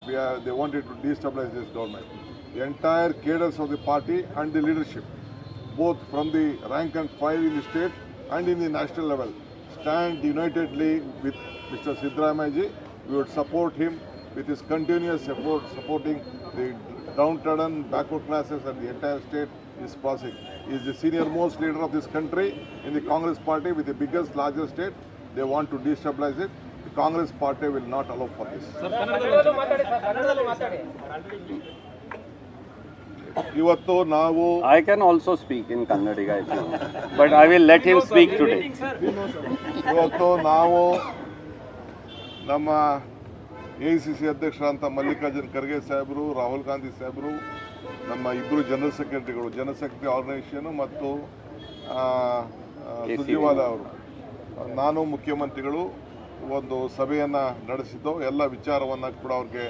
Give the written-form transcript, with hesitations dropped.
they wanted to destabilize this government. The entire cadres of the party and the leadership, both from the rank and file in the state and in the national level, stand unitedly with Mr. Siddaramayaji. We would support him with his continuous effort supporting the downtrodden backward classes and the entire state is passing. He is the senior most leader of this country in the Congress party with the biggest, largest state. They want to destabilize it. The Congress party will not allow for this. ಇವತ್ತು ನಾವು I can also speak in Kannadiga if you want, but I will let him speak today. ಇವತ್ತು ನಾವು ನಮ್ಮ AICC ಅಧ್ಯಕ್ಷರಂತ Mallikarjun Kharge ಸಾಹೇಬರು, ರಾಹುಲ್ ಗಾಂಧಿ ಸಾಹೇಬರು, ನಮ್ಮ ಇಬ್ಬರು general ಸೆಕ್ರೆಟರಿಗಳು, general secretary organisation ಮತ್ತು ಸುರ್ಜೇವಾಲಾ ಅವರು, ನಾನು ಮುಖ್ಯಮಂತ್ರಿಗಳು ಒಂದು ಸಭೆಯನ್ನು ನಡೆಸಿದ್ದು ಎಲ್ಲ ವಿಚಾರವನ್ನು ಕೂಡ ಅವ್ರಿಗೆ